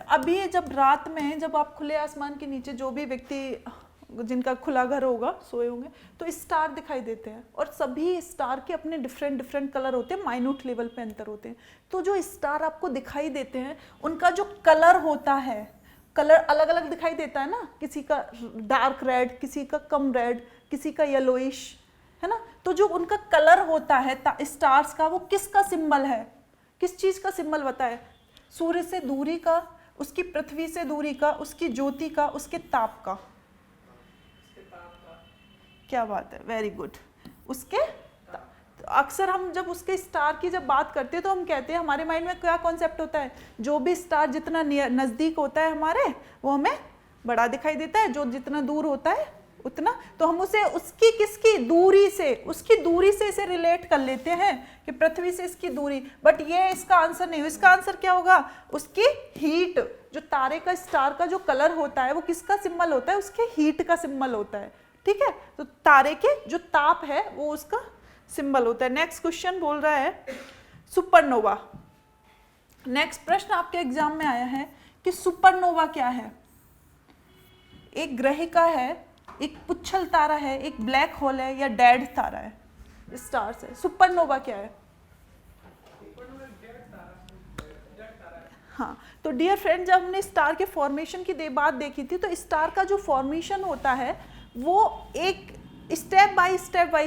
अभी जब रात में जब आप खुले आसमान के नीचे, जो भी व्यक्ति जिनका खुला घर होगा सोए होंगे, तो स्टार दिखाई देते हैं और सभी स्टार के अपने डिफरेंट डिफरेंट कलर होते हैं, माइन्यूट लेवल पे अंतर होते हैं। तो जो स्टार आपको दिखाई देते हैं उनका जो कलर होता है, कलर अलग अलग दिखाई देता है ना, किसी का डार्क रेड, किसी का कम रेड, किसी का येलोइश, है ना। तो जो उनका कलर होता है स्टार्स का, वो किसका सिंबल है? किस चीज का सिंबल बताए? सूर्य से दूरी का, उसकी पृथ्वी से दूरी का, उसकी ज्योति का, उसके ताप का। क्या बात है, वेरी गुड। उसके तो अक्सर हम जब उसके स्टार की जब बात करते हैं तो हम कहते हैं, हमारे माइंड में क्या कॉन्सेप्ट होता है? जो भी स्टार जितना नजदीक होता है हमारे, वो हमें बड़ा दिखाई देता है, जो जितना दूर होता है उतना, तो हम उसे उसकी किसकी दूरी से, उसकी दूरी से इसे रिलेट कर लेते हैं कि पृथ्वी से इसकी दूरी। बट ये इसका आंसर नहीं, इसका आंसर क्या होगा? उसकी हीट। जो तारे का, स्टार का जो कलर होता है वो किसका सिंबल होता है? उसके हीट का सिंबल होता है। ठीक है, तो तारे के जो ताप है वो उसका सिंबल होता है। नेक्स्ट क्वेश्चन बोल रहा है सुपरनोवा। नेक्स्ट प्रश्न आपके एग्जाम में आया है कि सुपरनोवा क्या है? एक ग्रहिका है, एक पुच्छल तारा है, एक ब्लैक होल है, या डेड तारा है, स्टार्स है। सुपरनोवा क्या है? हाँ, तो डियर फ्रेंड जब हमने स्टार के फॉर्मेशन की बात देखी थी, तो स्टार का जो फॉर्मेशन होता है वो एक स्टेप बाय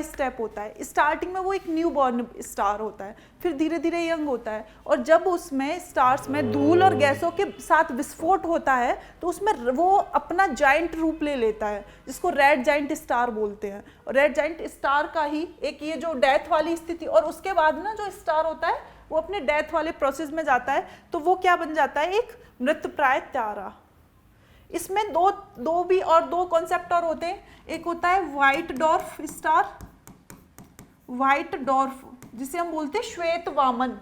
स्टेप होता है। स्टार्टिंग में वो एक न्यू बॉर्न स्टार होता है, फिर धीरे धीरे यंग होता है, और जब उसमें स्टार्स में धूल और गैसों के साथ विस्फोट होता है तो उसमें वो अपना जाइंट रूप ले लेता है, जिसको रेड जाइंट स्टार बोलते हैं। और रेड जाइंट स्टार का ही एक ये जो डेथ वाली स्थिति, और उसके बाद ना जो स्टार होता है वो अपने डेथ वाले प्रोसेस में जाता है, तो वो क्या बन जाता है, एक मृतप्राय तारा। इसमें दो कॉन्सेप्ट और होते हैं। एक होता है white dwarf star, white dwarf जिसे हम बोलते हैं श्वेत वामन,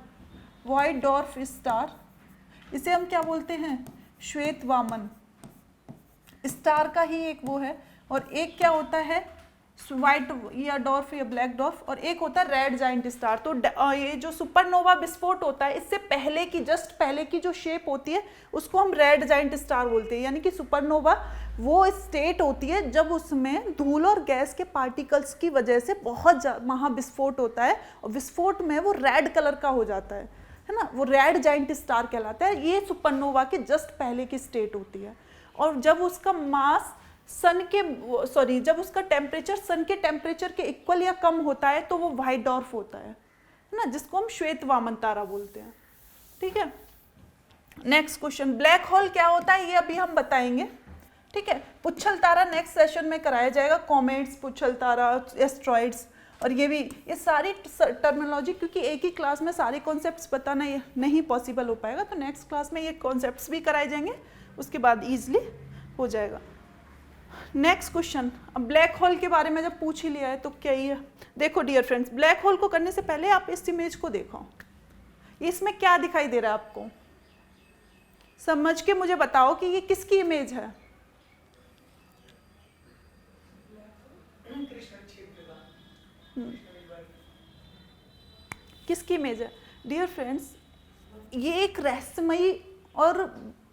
व्हाइट डॉर्फ स्टार, इसे हम क्या बोलते हैं, श्वेत वामन स्टार का ही एक वो है। और एक क्या होता है व्हाइट या डॉर्फ या ब्लैक डॉर्फ, और एक होता है रेड जाइंट स्टार। तो ये जो सुपरनोवा विस्फोट होता है, इससे पहले की जस्ट पहले की जो शेप होती है उसको हम रेड जाइंट स्टार बोलते हैं। यानी कि सुपरनोवा वो स्टेट होती है जब उसमें धूल और गैस के पार्टिकल्स की वजह से बहुत महाविस्फोट होता है, और विस्फोट में वो रेड कलर का हो जाता है ना, वो रेड जाइंट स्टार कहलाता है। ये सुपरनोवा के जस्ट पहले की स्टेट होती है। और जब उसका मास जब उसका टेम्परेचर सन के टेम्परेचर के इक्वल या कम होता है तो वो व्हाइट डॉर्फ होता है ना, जिसको हम श्वेत वामन तारा बोलते हैं। ठीक है, नेक्स्ट क्वेश्चन, ब्लैक होल क्या होता है ये अभी हम बताएंगे। ठीक है, पुच्छल तारा नेक्स्ट सेशन में कराया जाएगा, कॉमेट्स, पुच्छल तारा, एस्ट्रॉइड्स, और ये सारी टर्मिनोलॉजी, क्योंकि एक ही क्लास में सारे कॉन्सेप्ट्स बताना नहीं पॉसिबल हो पाएगा, तो नेक्स्ट क्लास में ये कॉन्सेप्ट्स भी कराए जाएंगे, उसके बाद ईजिली हो जाएगा। नेक्स्ट क्वेश्चन, अब ब्लैक होल के बारे में जब पूछ ही लिया है तो क्या ही है। देखो डियर फ्रेंड्स, ब्लैक होल को करने से पहले आप इस इमेज को देखो, इसमें क्या दिखाई दे रहा है आपको, समझ के मुझे बताओ कि ये किसकी इमेज है। किसकी इमेज है डियर फ्रेंड्स, ये एक रहस्यमयी और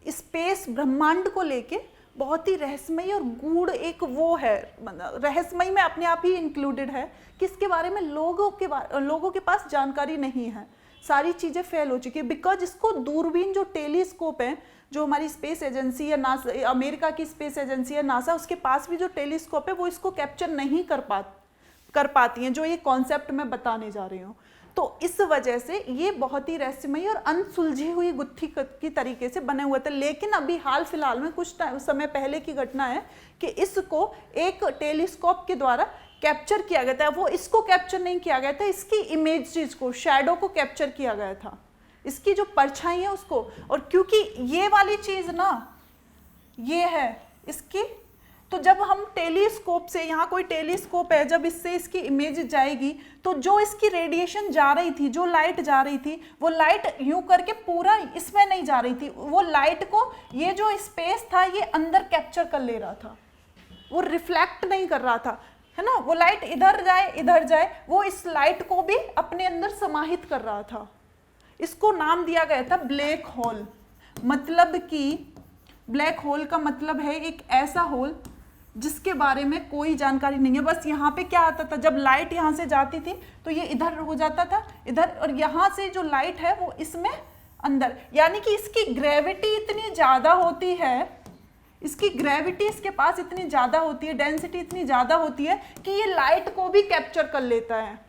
स्पेस ब्रह्मांड को लेके बहुत ही रहस्यमयी और गूढ़ एक वो है, रहस्यमयी में अपने आप ही इंक्लूडेड है कि इसके बारे में लोगों के पास जानकारी नहीं है, सारी चीज़ें फेल हो चुकी है। बिकॉज इसको दूरबीन जो टेलीस्कोप है, जो हमारी स्पेस एजेंसी है नासा, अमेरिका की स्पेस एजेंसी है नासा, उसके पास भी जो टेलीस्कोप है वो इसको कैप्चर नहीं कर पाती हैं, जो ये कॉन्सेप्ट मैं बताने जा रही हूँ। तो इस वजह से ये बहुत ही रहस्यमयी और अनसुलझी हुई गुत्थी की तरीके से बने हुए थे। लेकिन अभी हाल फिलहाल में कुछ समय पहले की घटना है कि इसको एक टेलीस्कोप के द्वारा कैप्चर किया गया था। वो इसको कैप्चर नहीं किया गया था, इसकी इमेजेस को, शैडो को कैप्चर किया गया था, इसकी जो परछाई है उसको। और क्योंकि ये वाली चीज ना ये है इसकी, तो जब हम टेलीस्कोप से, यहाँ कोई टेलीस्कोप है, जब इससे इसकी इमेज जाएगी तो जो इसकी रेडिएशन जा रही थी, जो लाइट जा रही थी, वो लाइट यूं करके पूरा इसमें नहीं जा रही थी, वो लाइट को ये जो स्पेस था ये अंदर कैप्चर कर ले रहा था, वो रिफ्लेक्ट नहीं कर रहा था, है ना। वो लाइट इधर जाए, वो इस लाइट को भी अपने अंदर समाहित कर रहा था। इसको नाम दिया गया था ब्लैक होल। मतलब कि ब्लैक होल का मतलब है एक ऐसा होल जिसके बारे में कोई जानकारी नहीं है। बस यहाँ पे क्या आता था, जब लाइट यहाँ से जाती थी तो ये इधर हो जाता था, इधर, और यहाँ से जो लाइट है वो इसमें अंदर, यानी कि इसकी ग्रेविटी इतनी ज़्यादा होती है, इसकी ग्रेविटी इसके पास इतनी ज़्यादा होती है, डेंसिटी इतनी ज़्यादा होती है कि ये लाइट को भी कैप्चर कर लेता है।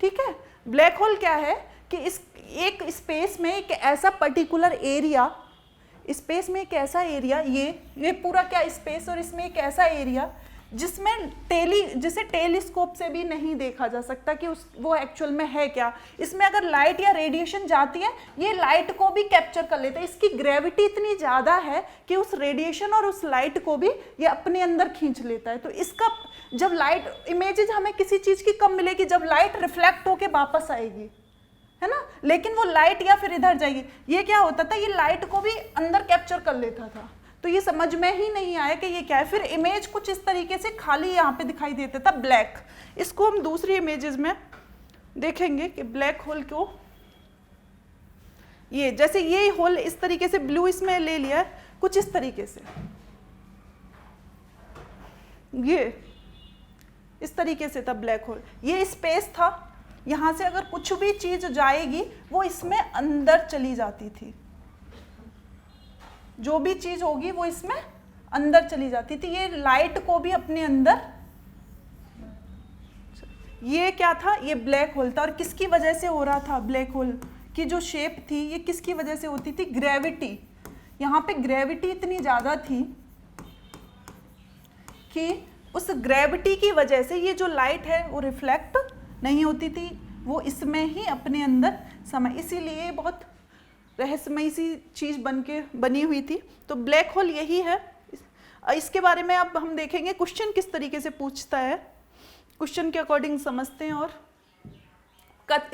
ठीक है, ब्लैक होल क्या है कि इस एक स्पेस में एक ऐसा पर्टिकुलर एरिया, स्पेस में एक ऐसा एरिया, ये पूरा क्या स्पेस, और इसमें एक ऐसा एरिया जिसमें जिसे टेलीस्कोप से भी नहीं देखा जा सकता कि वो एक्चुअल में है क्या। इसमें अगर लाइट या रेडिएशन जाती है, ये लाइट को भी कैप्चर कर लेता है। इसकी ग्रेविटी इतनी ज़्यादा है कि उस रेडिएशन और उस लाइट को भी ये अपने अंदर खींच लेता है। तो इसका जब लाइट इमेजेस हमें किसी चीज़ की कम मिलेगी, जब लाइट रिफ्लेक्ट होकर वापस आएगी, है ना, लेकिन वो लाइट या फिर इधर जाएगी। ये क्या होता था, ये लाइट को भी अंदर कैप्चर कर लेता था। तो ये समझ में ही नहीं आया कि ये क्या है। फिर इमेज कुछ इस तरीके से खाली यहाँ पे दिखाई देता था, ब्लैक। इसको हम दूसरी इमेजेस में देखेंगे कि ब्लैक होल को, ये जैसे ये होल इस तरीके से ब्लू इसमें ले लिया है, कुछ इस तरीके से, ये इस तरीके से था ब्लैक होल। ये स्पेस था, यहाँ से अगर कुछ भी चीज जाएगी वो इसमें अंदर चली जाती थी, जो भी चीज होगी वो इसमें अंदर चली जाती थी। ये लाइट को भी अपने अंदर ये क्या था, ये ब्लैक होल था। और किसकी वजह से हो रहा था, ब्लैक होल की जो शेप थी ये किसकी वजह से होती थी, ग्रेविटी। यहाँ पे ग्रेविटी इतनी ज़्यादा थी कि उस ग्रेविटी की वजह से ये जो लाइट है वो रिफ्लेक्ट नहीं होती थी, वो इसमें ही अपने अंदर समय, इसीलिए बहुत रहस्यमयी सी चीज़ बनी हुई थी। तो ब्लैक होल यही है। इसके बारे में अब हम देखेंगे क्वेश्चन किस तरीके से पूछता है, क्वेश्चन के अकॉर्डिंग समझते हैं। और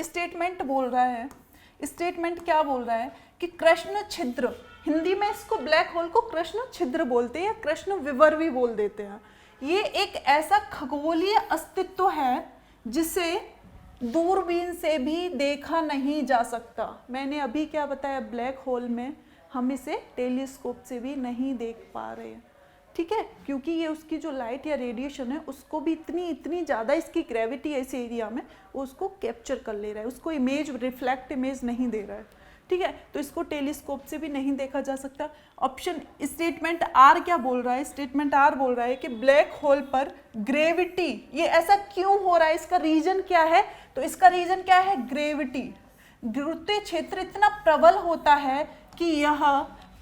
स्टेटमेंट बोल रहा है, स्टेटमेंट क्या बोल रहा है कि कृष्ण छिद्र, हिंदी में इसको ब्लैक होल को कृष्ण छिद्र बोलते हैं या कृष्ण विवर भी बोल देते हैं। ये एक ऐसा खगोलीय अस्तित्व है जिसे दूरबीन से भी देखा नहीं जा सकता। मैंने अभी क्या बताया, ब्लैक होल में हम इसे टेलीस्कोप से भी नहीं देख पा रहे हैं, ठीक है, क्योंकि ये उसकी जो लाइट या रेडिएशन है उसको भी इतनी ज़्यादा इसकी ग्रेविटी है इस एरिया में, वो उसको कैप्चर कर ले रहा है, उसको इमेज, रिफ्लेक्ट इमेज नहीं दे रहा है, ठीक है। तो इसको टेलीस्कोप से भी नहीं देखा जा सकता। ऑप्शन स्टेटमेंट आर क्या बोल रहा है, स्टेटमेंट आर बोल रहा है कि ब्लैक होल पर ग्रेविटी, ये ऐसा क्यों हो रहा है, इसका रीजन क्या है, तो इसका रीजन क्या है, ग्रेविटी, गुरुत्वीय क्षेत्र इतना प्रबल होता है कि यह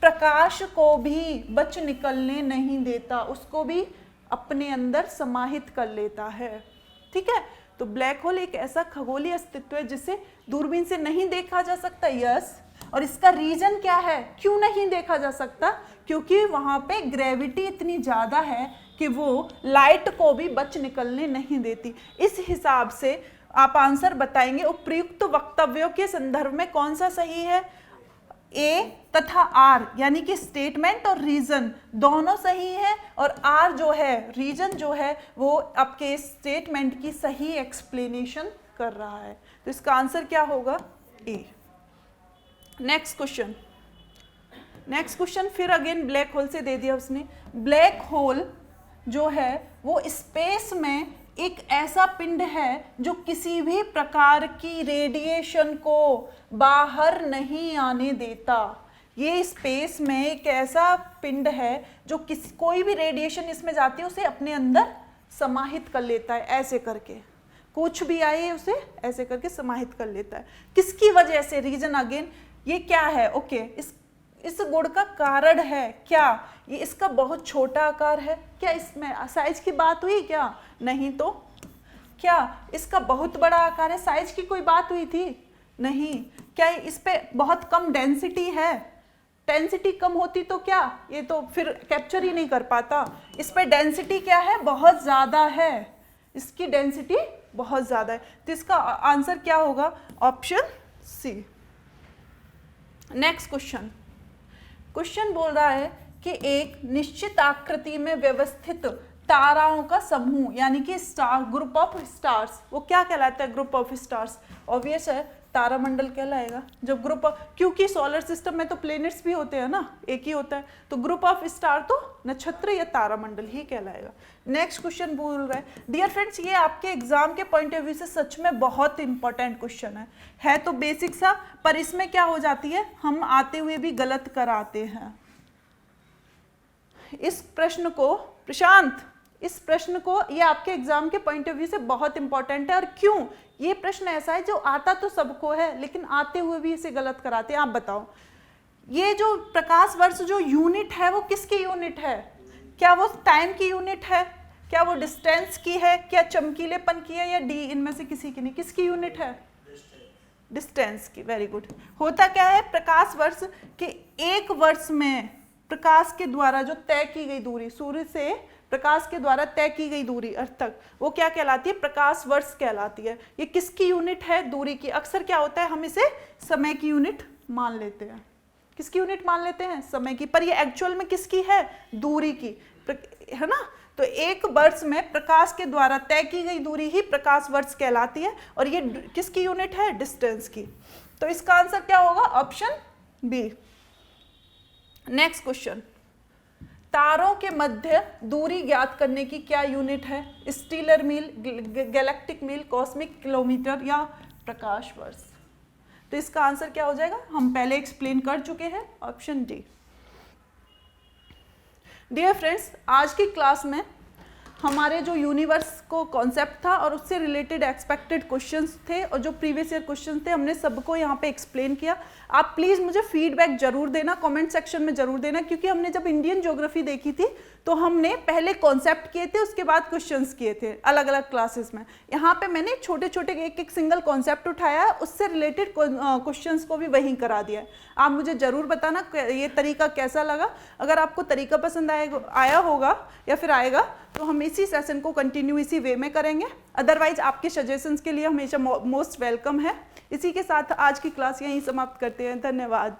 प्रकाश को भी बच निकलने नहीं देता, उसको भी अपने अंदर समाहित कर लेता है, ठीक है। तो ब्लैक होल एक ऐसा खगोलीय अस्तित्व है जिसे दूरबीन से नहीं देखा जा सकता, यस। और इसका रीजन क्या है, क्यों नहीं देखा जा सकता, क्योंकि वहां पे ग्रेविटी इतनी ज्यादा है कि वो लाइट को भी बच निकलने नहीं देती। इस हिसाब से आप आंसर बताएंगे उपयुक्त वक्तव्यों के संदर्भ में कौन सा सही है, ए तथा आर, यानी कि स्टेटमेंट और रीजन दोनों सही है, और आर जो है, रीजन जो है, वो आपके स्टेटमेंट की सही एक्सप्लेनेशन कर रहा है। तो इसका आंसर क्या होगा, ए। नेक्स्ट क्वेश्चन फिर अगेन ब्लैक होल से दे दिया उसने। ब्लैक होल जो है वो स्पेस में एक ऐसा पिंड है जो किसी भी प्रकार की रेडिएशन को बाहर नहीं आने देता। ये स्पेस में एक ऐसा पिंड है जो कोई भी रेडिएशन इसमें जाती है उसे अपने अंदर समाहित कर लेता है, ऐसे करके, कुछ भी आए उसे ऐसे करके समाहित कर लेता है। किसकी वजह से, रीजन अगेन ये क्या है, ओके, इस गुण का कारण है क्या, ये इसका बहुत छोटा आकार है, क्या इसमें साइज की बात हुई क्या, नहीं, तो क्या इसका बहुत बड़ा आकार है, साइज की कोई बात हुई थी, नहीं। क्या इस पे बहुत कम डेंसिटी है, डेंसिटी कम होती तो क्या, ये तो फिर कैप्चर ही नहीं कर पाता। इस पे डेंसिटी क्या है, बहुत ज़्यादा है, इसकी डेंसिटी बहुत ज़्यादा है। तो इसका आंसर क्या होगा, ऑप्शन सी। नेक्स्ट क्वेश्चन बोल रहा है कि एक निश्चित आकृति में व्यवस्थित ताराओं का समूह, यानी कि स्टार, ग्रुप ऑफ स्टार्स, वो क्या कहलाता है, ग्रुप ऑफ स्टार्स, ऑब्वियस है तारामंडल कहलाएगा। जब ग्रुप ऑफ, क्योंकि सोलर सिस्टम में तो प्लेनेट्स भी होते हैं ना, एक ही होता है, तो ग्रुप ऑफ स्टार तो नक्षत्र या तारामंडल ही कहलाएगा। नेक्स्ट क्वेश्चन बोल रहा है, डियर फ्रेंड्स, ये आपके एग्जाम के पॉइंट ऑफ व्यू से सच में बहुत इंपॉर्टेंट क्वेश्चन है तो बेसिक सा, पर इसमें क्या हो जाती है, हम आते हुए भी गलत कराते हैं। इस प्रश्न को, प्रशांत, इस प्रश्न को, ये आपके एग्जाम के पॉइंट ऑफ व्यू से बहुत इंपॉर्टेंट है। और क्यों, ये प्रश्न ऐसा है जो आता तो सबको है लेकिन आते हुए भी इसे गलत कराते हैं। आप बताओ, ये जो प्रकाश वर्ष जो यूनिट है वो किसकी यूनिट है, क्या वो टाइम की यूनिट है, क्या वो डिस्टेंस की है, क्या चमकीलेपन की है, या डी, इनमें से किसी की नहीं, किसकी यूनिट है, डिस्टेंस की। Very good. होता क्या है, प्रकाश वर्ष के एक वर्ष में प्रकाश के द्वारा जो तय की गई दूरी, सूर्य से प्रकाश के द्वारा तय की गई दूरी अर्थ तक, वो क्या कहलाती है, प्रकाश वर्ष कहलाती है। ये किसकी यूनिट है, दूरी की। अक्सर क्या होता है, हम इसे समय की यूनिट मान लेते हैं, किसकी यूनिट मान लेते हैं, समय की, पर ये एक्चुअल में किसकी है, दूरी की, है ना। तो एक वर्ष में प्रकाश के द्वारा तय की गई दूरी ही प्रकाश वर्ष कहलाती है, और ये किसकी यूनिट है, डिस्टेंस की। तो इसका आंसर क्या होगा, ऑप्शन बी। नेक्स्ट क्वेश्चन, तारों के मध्य दूरी ज्ञात करने की क्या यूनिट है, स्टीलर मील, गैलेक्टिक मील, कॉस्मिक किलोमीटर या प्रकाश वर्ष। तो इसका आंसर क्या हो जाएगा, हम पहले एक्सप्लेन कर चुके हैं, ऑप्शन डी। डियर फ्रेंड्स, आज की क्लास में हमारे जो यूनिवर्स को कॉन्सेप्ट था और उससे रिलेटेड एक्सपेक्टेड क्वेश्चंस थे और जो प्रीवियस ईयर क्वेश्चंस थे हमने सबको यहाँ पे एक्सप्लेन किया। आप प्लीज़ मुझे फीडबैक जरूर देना, कमेंट सेक्शन में जरूर देना, क्योंकि हमने जब इंडियन ज्योग्राफी देखी थी तो हमने पहले कॉन्सेप्ट किए थे, उसके बाद क्वेश्चंस किए थे अलग अलग क्लासेस में। यहाँ पे मैंने छोटे छोटे एक एक सिंगल कॉन्सेप्ट उठाया, उससे रिलेटेड क्वेश्चंस को भी वहीं करा दिया है। आप मुझे ज़रूर बताना ये तरीका कैसा लगा। अगर आपको तरीका पसंद आया होगा या फिर आएगा तो हम इसी सेशन को कंटिन्यू इसी वे में करेंगे। अदरवाइज आपके सजेशंस के लिए हमेशा मोस्ट वेलकम है। इसी के साथ आज की क्लास यहीं समाप्त करते हैं। धन्यवाद।